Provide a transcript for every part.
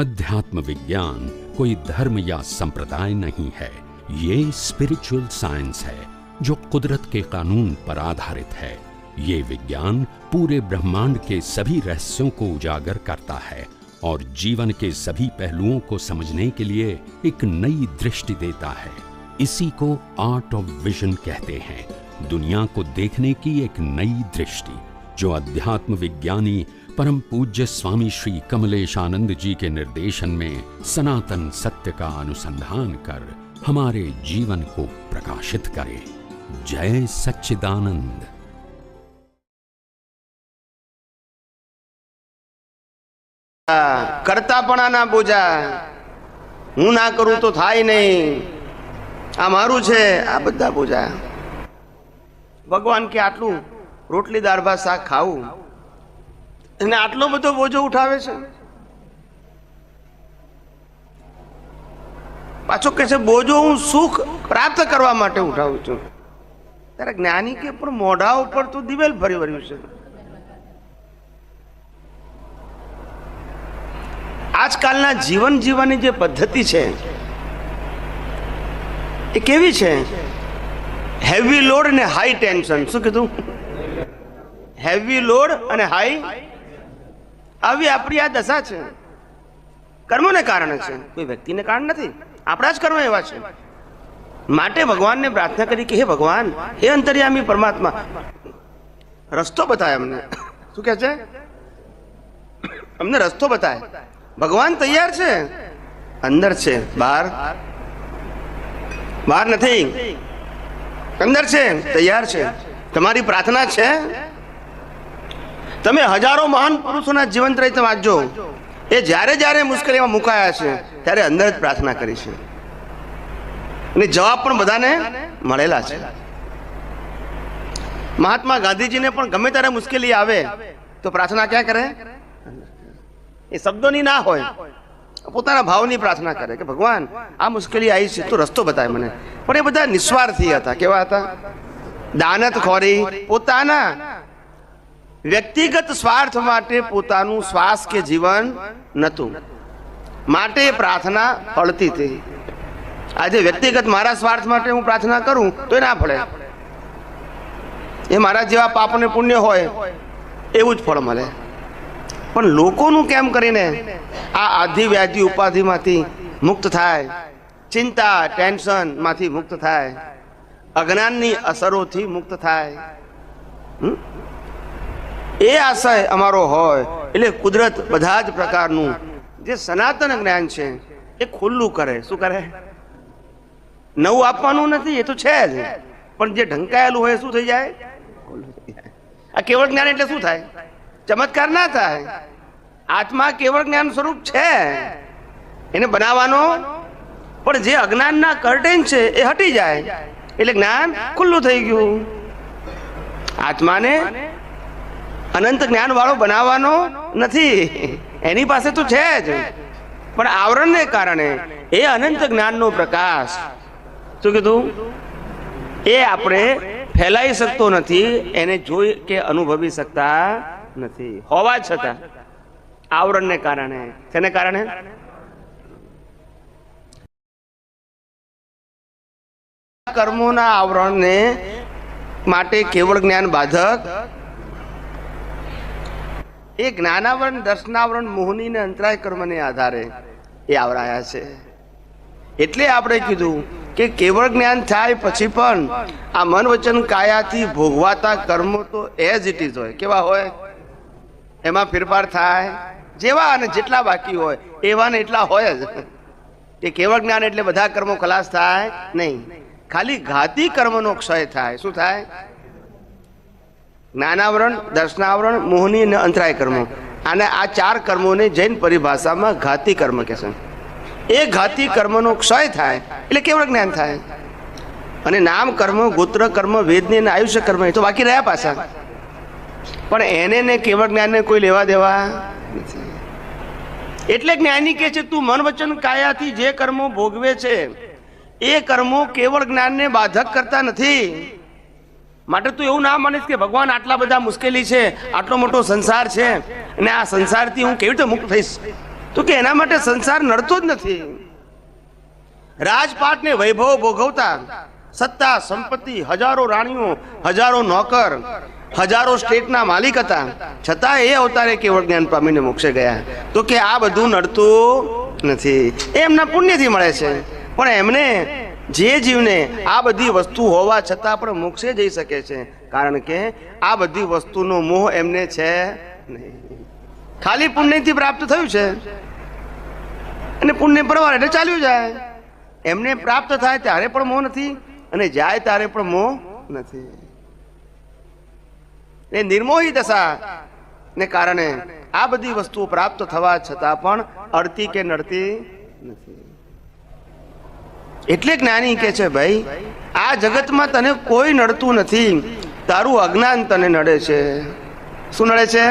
अध्यात्म विज्ञान कोई धर्म या संप्रदाय नहीं है, ये स्पिरिचुअल साइंस है जो कुदरत के कानून पर आधारित है। ये विज्ञान पूरे ब्रह्मांड के सभी रहस्यों को उजागर करता है और जीवन के सभी पहलुओं को समझने के लिए एक नई दृष्टि देता है। इसी को आर्ट ऑफ विजन कहते हैं, दुनिया को देखने की एक नई दृष्टि, जो अध्यात्म विज्ञानी परम पूज्य स्वामी श्री कमलेशानंद जी के निर्देशन में सनातन सत्य का अनुसंधान कर हमारे जीवन को प्रकाशित करे। जय सच्चिदानंद। કરતાપણાના બોજા હું ના કરું તો થાય નહીં, આ મારું છે, આ બધા બોજા। ભગવાન કે આટલું રોટલી દાળ ભાત શાક ખાવું અને આટલો બધો બોજો ઉઠાવે છે। પાછો કહે છે બોજો હું સુખ પ્રાપ્ત કરવા માટે ઉઠાવું છું। ત્યારે જ્ઞાની કે પણ મોઢા ઉપર તો દિવેલ ભરી વર્યું છે। આજકાલના જીવન જીવવાની જે પદ્ધતિ છે એ કેવી છે? હેવી લોડ અને હાઈ ટેન્શન। શું કીધું? હેવી લોડ અને હાઈ, આવી આપણી આ દશા છે। કર્મોને કારણે છે, કોઈ વ્યક્તિને કારણ નથી, આપણા જ કર્મ એવા છે। માટે ભગવાનને પ્રાર્થના કરી કે હે ભગવાન, હે અંતર્યામી પરમાત્મા, રસ્તો બતાય અમને। શું કહે છે? અમને રસ્તો બતાય। ભગવાન તૈયાર છે, અંદર છે, બહાર બહાર નથી, અંદર છે, તૈયાર છે। તમારી પ્રાર્થના છે। તમે હજારો મહાન પુરુષોના જીવન ચરિત્ર વાંચજો, એ જ્યારે જ્યારે મુશ્કેલીમાં મુકાયા છે ત્યારે અંદર જ પ્રાર્થના કરી છે અને જવાબ પણ બધાને મળેલા છે। મહાત્મા ગાંધીજીને પણ ગમે ત્યારે મુશ્કેલી આવે તો પ્રાર્થના ક્યાં કરે? એ શબ્દોની ના હોય, પોતાના ભાવની પ્રાર્થના કરે કે ભગવાન આ મુશ્કેલી આવી છે તો રસ્તો બતાય મને। પણ એ બધા નિસ્વાર્થી હતા। કેવા હતા? દાનત ખોરી, પોતાના વ્યક્તિગત સ્વાર્થ માટે પોતાનું શ્વાસ કે જીવન નતું, માટે પ્રાર્થના ફળતી હતી। આજે વ્યક્તિગત મારા સ્વાર્થ માટે હું પ્રાર્થના કરું તો એ ના ફળે, એ મારા જેવા પાપ અને પુણ્ય હોય એવું જ ફળ મળે। પણ લોકોનું કેમ કરીને આ આધિ વ્યાધિ ઉપાધિમાંથી મુક્ત થાય, ચિંતા ટેન્શનમાંથી મુક્ત થાય, અજ્ઞાનની અસરોથી મુક્ત થાય, એ આશય અમારો હોય। એટલે કુદરત બધા જ પ્રકારનું જે સનાતન જ્ઞાન છે એ ખુલ્લું કરે। શું કરે? નવું આપવાનું નથી, એ તો છે જ, પણ જે ઢંકાયેલું હોય શું થઈ જાય? ખુલ્લું થઈ જાય। આ કેવળ જ્ઞાન એટલે શું થાય? ચમત્કાર ના થાય। આત્મા કેવળ જ્ઞાન સ્વરૂપ છે, એને બનાવવાનો, પણ જે અજ્ઞાનના કર્ટેન છે એ હટી જાય એટલે જ્ઞાન ખુલ્લું થઈ ગયું। આત્માને અનંત જ્ઞાન વાળો બનાવવાનો નથી, એની પાસે તો છે જ, પણ આવરણને કારણે એ અનંત જ્ઞાનનો પ્રકાશ શું કીધું એ આપણે ફેલાઈ શકતો નથી, એને જોઈ કે અનુભવી શકતા નથી, હોવા છતાં આવરણને કારણે। તેને કારણે કર્મોના આવરણને માટે કેવળ જ્ઞાન બાધક। એ જ્ઞાનાવરણ, દર્શનાવરણ, મોહની ને અંતરાય કર્મને આધારે એ આવરાયા છે। એટલે આપણે કીધું કે કેવળ જ્ઞાન થાય પછી પણ આ મન વચન કાયાથી ભોગવાતા કર્મો તો એઝ ઇટ ઇઝ હોય। કેવા હોય? એમાં ફેરફાર થાય, જેવા અને જેટલા બાકી હોય એવા ને એટલા હોય જ। એ કેવળ જ્ઞાન એટલે બધા કર્મો ખલાસ થાય નહીં, ખાલી ઘાતી કર્મનો ક્ષય થાય। શું થાય? જ્ઞાનાવરણ, દર્શનાવરણ, મોહની અને અંતરાય કર્મો, અને આ ચાર કર્મોને જૈન પરિભાષામાં ઘાતી કર્મ કહે છે। એ ઘાતી કર્મનો ક્ષય થાય એટલે કેવળ જ્ઞાન થાય। અને નામ કર્મ, ગોત્ર કર્મ, વેદની અને આયુષ્ય કર્મ એ તો બાકી રહ્યા પાછા, પણ એને ને કેવળ જ્ઞાનને કોઈ લેવા દેવા નથી। એટલે જ્ઞાની કહે છે તું મન વચન કાયાથી જે કર્મો ભોગવે છે એ કર્મો કેવળ જ્ઞાનને બાધક કરતા નથી। માટે તું એવું ના માનીશ કે ભગવાન આટલા બધા મુશ્કેલી છે, આટલો મોટો સંસાર છે અને આ સંસારથી હું કેવી રીતે મુક્ત થઈશ, તો કે એના માટે સંસાર નડતો જ નથી. રાજપાટ ને વૈભવ ભોગવતા, સત્તા સંપત્તિ, હજારો રાણીઓ, હજારો નોકર, હજારો સ્ટેટના માલિક હતા, છતાં એ અવતારે કેવળ જ્ઞાન પામીને મોક્ષે ગયા. તો કે આ બધું નડતું નથી, એ એમના પુણ્યથી મળે છે. પણ એમને જે જીવને આ બધી વસ્તુ હોવા છતાં પણ મોક્ષે જઈ શકે છે, કારણ કે આ બધી વસ્તુનો મોહ એમને છે નહીં. ખાલી પુણ્યથી પ્રાપ્ત થયું છે અને પુણ્ય પરવાર એટલે ચાલ્યું જાય. એમને પ્રાપ્ત થાય ત્યારે પણ મોહ નથી અને જાય ત્યારે પણ મોહ નથી. એ નિર્મોહી દશા ને કારણે આ બધી વસ્તુઓ પ્રાપ્ત થવા છતાં પણ અડતી કે નડતી નથી. એટલે જ્ઞાની કે છે, ભાઈ આ જગતમાં તને કોઈ નડતું નથી, તારું અજ્ઞાન તને નડે છે. શું નડે છે?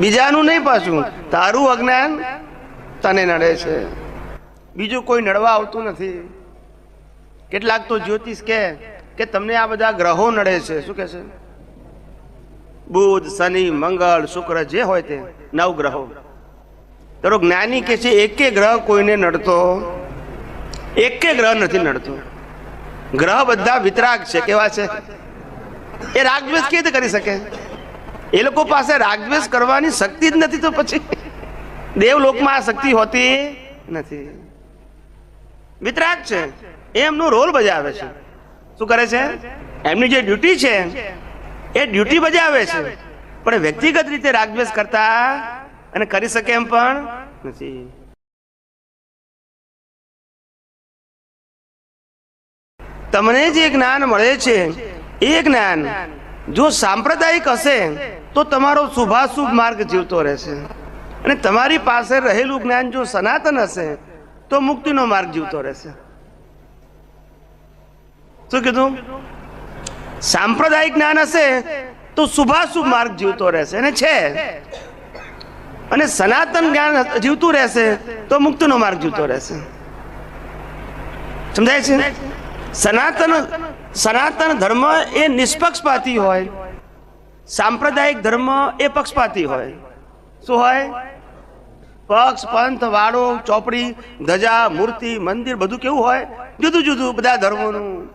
બીજાનું નહીં, પાછું તારું અજ્ઞાન તને નડે છે, બીજું કોઈ નડવા આવતું નથી. કેટલાક તો જ્યોતિષ કે તમને આ બધા ગ્રહો નડે છે. શું કે છે? બુધ, શનિ, મંગળ, શુક્ર, જે હોય તે 9 ગ્રહો. તારો જ્ઞાની કે છે એકે ગ્રહ કોઈને નડતો, એકે ગ્રહ નથી નડતો. ગ્રહ બધા વિતરાગ છે. કેવા છે? એ રાગદ્વેષ કેવી રીતે કરી શકે? એ લોકો પાસે રાગદ્વેષ કરવાની શક્તિ જ નથી. તો પછી દેવલોકમાં આ શક્તિ હોતી નથી. વિતરાગ છે, એમનો રોલ બજાવે છે. શું કરે છે? એમની જે ડ્યુટી છે એ ડ્યુટી બજાવે છે, પણ વ્યક્તિગત રીતે રાગદ્વેષ કરતા અને કરી શકે એમ પણ નથી. તમને જે જ્ઞાન મળે છે એ જ્ઞાન જો સાંપ્રદાયિક હશે તો તમારો શુભાશુભ માર્ગ જીવતો રહેશે, અને તમારી પાસે રહેલું જ્ઞાન જો સનાતન હશે તો મુક્તિનો માર્ગ જીવતો રહેશે. શું કીધું? સાંપ્રદાયિક જ્ઞાન હશે તો શુભાશુભ માર્ગ જીવતો રહેશે, અને છે. અને સનાતન જ્ઞાન જીવતું રહેશે તો મુક્તિનો માર્ગ જીવતો રહેશે. સમજાય છે? સનાતન ધર્મ એ નિષ્પક્ષપાતી હોય, સાંપ્રદાયિક ધર્મ એ પક્ષપાતી હોય. શું હોય? પક્ષ, પંથ, વાડો, ચોપડી, ધજા, મૂર્તિ, મંદિર બધું કેવું હોય? જુદું જુદું બધા ધર્મોનું.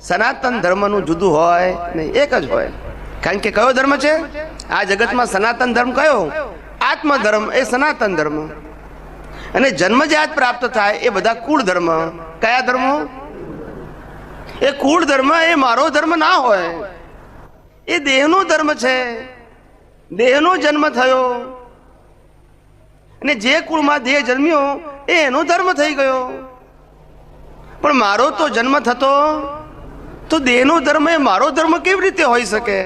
સનાતન ધર્મનું જુદું હોય નહીં, એક જ હોય. કારણ કે કયો ધર્મ છે આ જગતમાં? સનાતન ધર્મ કયો? આત્મધર્મ એ સનાતન ધર્મ. અને જન્મજાત પ્રાપ્ત થાય એ બધા કુળ ધર્મ. કયા ધર્મો? એ કુળ ધર્મ એ મારો ધર્મ ના હોય, એ દેહનો ધર્મ છે. દેહનો જન્મ થયો અને જે કુળમાં દેહ જન્મ્યો એ એનો ધર્મ થઈ ગયો. પણ મારો તો જન્મ થતો, તો દેહનો ધર્મ એ મારો ધર્મ કેવી રીતે હોઈ શકે?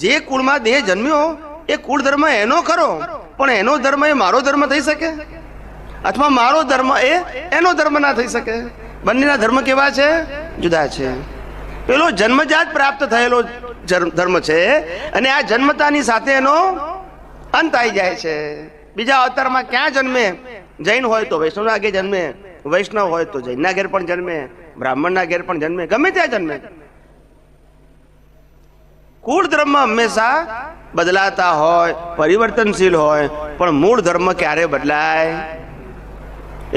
જે કુળમાં દેહ જન્મ્યો એ કુળ ધર્મ એનો ખરો, પણ એનો ધર્મ એ મારો ધર્મ થઈ શકે? અથવા મારો ધર્મ એ એનો ધર્મ ના થઈ શકે? બંનેના ધર્મ કેવા છે? જુદા છે. પેલો જન્મજાત પ્રાપ્ત થયેલો ધર્મ છે, અને આ જન્મતાની સાથે એનો અંત આવી જાય છે. બીજા અવતારમાં ક્યાં જન્મે? જૈન હોય તો વૈષ્ણવના ઘેર જન્મે, વૈષ્ણવ હોય તો જૈનના ઘેર પણ જન્મે, બ્રાહ્મણના ઘેર પણ જન્મે, ગમે ત્યાં જન્મે. કુળ ધર્મ હંમેશા બદલાતા હોય, પરિવર્તનશીલ હોય, પણ મૂળ ધર્મ ક્યારે બદલાય?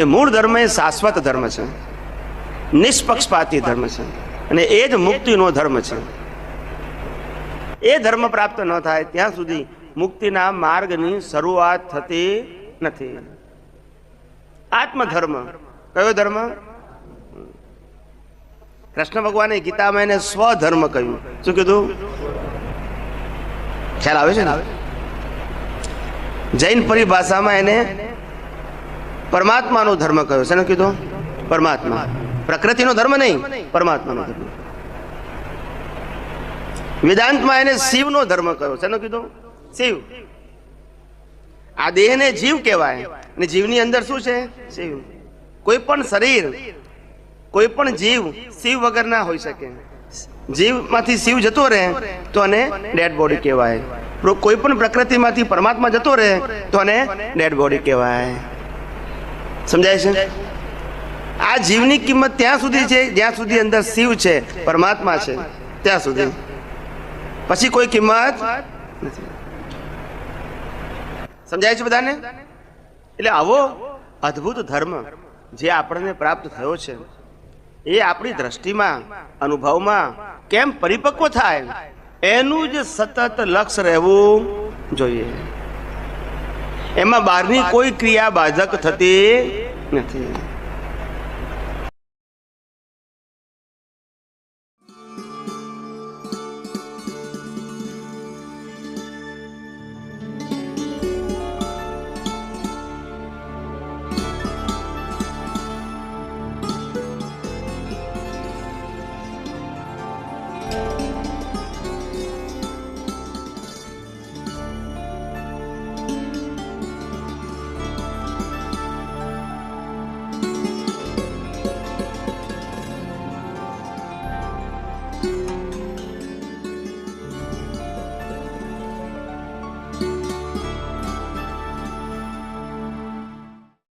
એ મૂળ ધર્મ એ શાશ્વત ધર્મ છે, નિષ્પક્ષપાતી ધર્મ છે, અને એ જ મુક્તિનો ધર્મ છે. એ ધર્મ પ્રાપ્ત ન થાય ત્યાં સુધી મુક્તિના માર્ગની શરૂઆત થતી નથી. આત્મધર્મ કયો ધર્મ? કૃષ્ણ ભગવાને ગીતામાં એને સ્વધર્મ કહ્યું. શું કીધું? ખ્યાલ આવે છે ને? જૈન પરિભાષામાં એને પરમાત્માનો ધર્મ કહ્યો. શેનો કીધું? પરમાત્મા. પ્રકૃતિનો ધર્મ નહીં, પરમાત્માનો ધર્મ. વેદાંતમાં એને શિવનો ધર્મ કહ્યો. શેનો કીધું? શિવ. આ દેહને જીવ કહેવાય, અને જીવની અંદર શું છે? શિવ. કોઈ પણ શરીર, કોઈ પણ જીવ શિવ વગર ના હોઈ શકે. જીવમાંથી શિવ જતો રહે તો આને ડેડ બોડી કહેવાય. કોઈ પણ પ્રકૃતિમાંથી પરમાત્મા જતો રહે તો આને ડેડ બોડી કહેવાય. સમજાય છે? આ જીવની કિંમત ત્યાં સુધી છે જ્યાં સુધી અંદર શિવ છે, પરમાત્મા છે, ત્યાં સુધી. પછી કોઈ કિંમત નથી. સમજાય છે બધાને? એટલે આવો અદ્ભુત ધર્મ જે આપણને પ્રાપ્ત થયો છે એ આપણી દ્રષ્ટિમાં અનુભવમાં કેમ પરિપક્વ થાય એનું જ સતત લક્ષ્ય રહેવું જોઈએ. એમાં બહારની કોઈ ક્રિયા બાધક થતી નથી.